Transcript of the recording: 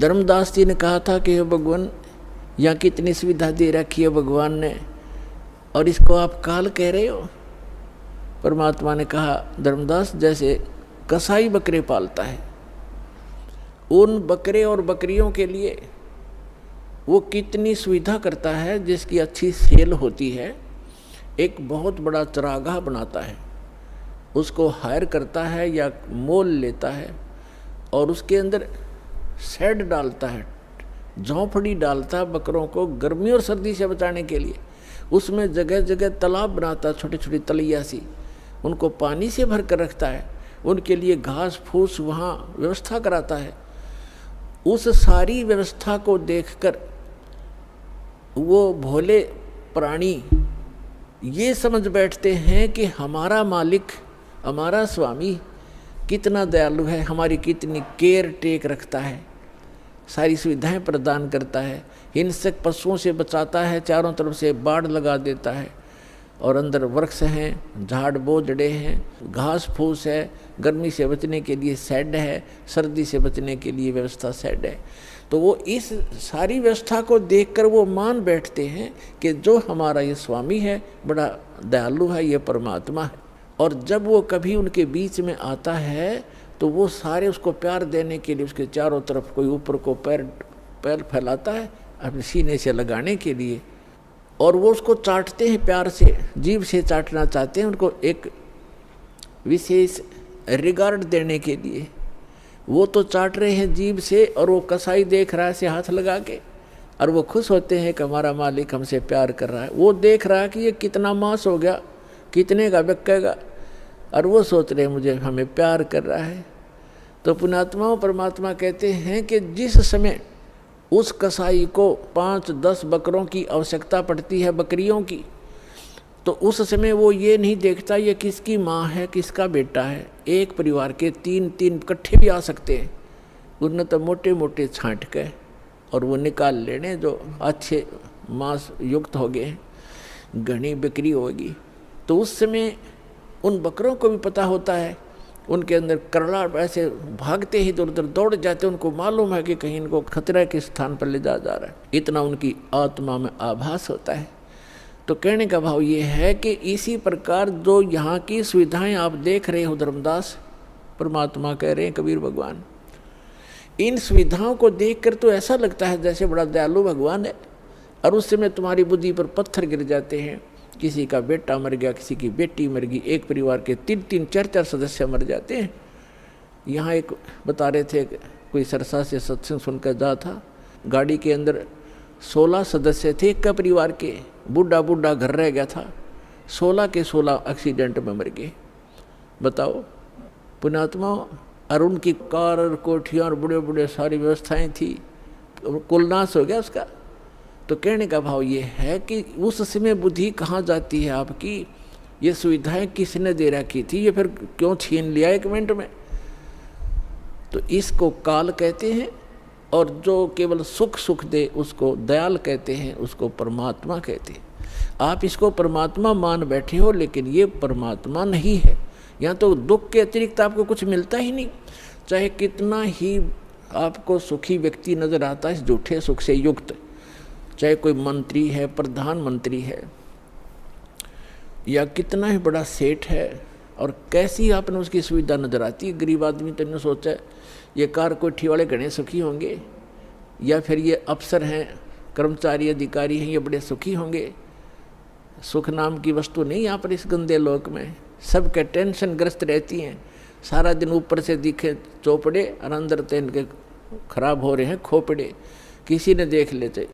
धर्मदास जी ने कहा था कि हे भगवान, यहाँ कितनी सुविधा दे रखी है भगवान ने, और इसको आप काल कह रहे हो। परमात्मा ने कहा, धर्मदास, जैसे कसाई बकरे पालता है, उन बकरे और बकरियों के लिए वो कितनी सुविधा करता है, जिसकी अच्छी सेल होती है। एक बहुत बड़ा चरागाह बनाता है, उसको हायर करता है या मोल लेता है, और उसके अंदर शेड डालता है, झोंपड़ी डालता है बकरों को गर्मी और सर्दी से बचाने के लिए। उसमें जगह जगह तालाब बनाता, छोटी छोटी तलैया सी, उनको पानी से भर कर रखता है, उनके लिए घास फूस वहाँ व्यवस्था कराता है। उस सारी व्यवस्था को देखकर वो भोले प्राणी ये समझ बैठते हैं कि हमारा मालिक, हमारा स्वामी कितना दयालु है, हमारी कितनी केयर टेक रखता है, सारी सुविधाएं प्रदान करता है, हिंसक पशुओं से बचाता है, चारों तरफ से बाड़ लगा देता है, और अंदर वृक्ष हैं, झाड़ बोझड़े हैं, घास फूस है, गर्मी से बचने के लिए शेड है, सर्दी से बचने के लिए व्यवस्था शेड है। तो वो इस सारी व्यवस्था को देखकर वो मान बैठते हैं कि जो हमारा ये स्वामी है बड़ा दयालु है, ये परमात्मा है। और जब वो कभी उनके बीच में आता है तो वो सारे उसको प्यार देने के लिए उसके चारों तरफ, कोई ऊपर को पैर फैलाता है अपने सीने से लगाने के लिए, और वो उसको चाटते हैं प्यार से, जीभ से चाटना चाहते हैं, उनको एक विशेष रिगार्ड देने के लिए। वो तो चाट रहे हैं जीभ से, और वो कसाई देख रहा है से हाथ लगा के, और वो खुश होते हैं कि हमारा मालिक हमसे प्यार कर रहा है। वो देख रहा है कि ये कितना मांस हो गया, कितने का बिकेगा, और वो सोच रहे हैं मुझे हमें प्यार कर रहा है। तो पुण्यात्माओं, परमात्मा कहते हैं कि जिस समय उस कसाई को 5-10 बकरों की आवश्यकता पड़ती है, बकरियों की, तो उस समय वो ये नहीं देखता ये किसकी माँ है, किसका बेटा है। एक परिवार के 3-3 इकट्ठे भी आ सकते हैं, उनने तो मोटे मोटे छांट के और वो निकाल लेने जो अच्छे मांस युक्त हो गए, घनी बिक्री होगी। तो उस समय उन बकरों को भी पता होता है, उनके अंदर करड़ा ऐसे भागते ही इधर उधर दौड़ जाते, उनको मालूम है कि कहीं इनको खतरे के स्थान पर ले जा रहा है, इतना उनकी आत्मा में आभास होता है। तो कहने का भाव ये है कि इसी प्रकार जो यहाँ की सुविधाएं आप देख रहे हो धर्मदास, परमात्मा कह रहे हैं कबीर भगवान, इन सुविधाओं को देखकर तो ऐसा लगता है जैसे बड़ा दयालु भगवान है, और उस समय तुम्हारी बुद्धि पर पत्थर गिर जाते हैं। किसी का बेटा मर गया, किसी की बेटी मर गई, एक परिवार के 3-3, 4-4 सदस्य मर जाते हैं। यहाँ एक बता रहे थे, कोई सरसा से सत्संग सुनकर जा था, गाड़ी के अंदर 16 सदस्य थे एक का परिवार के, बूढ़ा बूढ़ा घर रह गया था, 16 के 16 एक्सीडेंट में मर गए। बताओ पुण्यात्मा, और उनकी कार और कोठियाँ और बड़े बड़े सारी व्यवस्थाएं थी, कुल नाश हो गया उसका। तो कहने का भाव ये है कि उस समय बुद्धि कहाँ जाती है आपकी, ये सुविधाएं किसने दे रखी थी, ये फिर क्यों छीन लिया 1 मिनट में। तो इसको काल कहते हैं, और जो केवल सुख सुख दे उसको दयाल कहते हैं, उसको परमात्मा कहते हैं। आप इसको परमात्मा मान बैठे हो, लेकिन ये परमात्मा नहीं है। यहाँ तो दुख के अतिरिक्त आपको कुछ मिलता ही नहीं, चाहे कितना ही आपको सुखी व्यक्ति नजर आता है झूठे सुख से युक्त, चाहे कोई मंत्री है, प्रधानमंत्री है, या कितना ही बड़ा सेठ है, और कैसी आपने उसकी सुविधा नजर आती है। गरीब आदमी तो ने सोचा ये कार कोठी वाले घने सुखी होंगे, या फिर ये अफसर हैं, कर्मचारी अधिकारी हैं, ये बड़े सुखी होंगे। सुख नाम की वस्तु नहीं यहाँ पर इस गंदे लोक में, सबके टेंशन ग्रस्त रहती हैं, सारा दिन ऊपर से दिखे चौपड़े और अंदर तो इनके खराब हो रहे हैं खोपड़े, किसी ने देख लेते।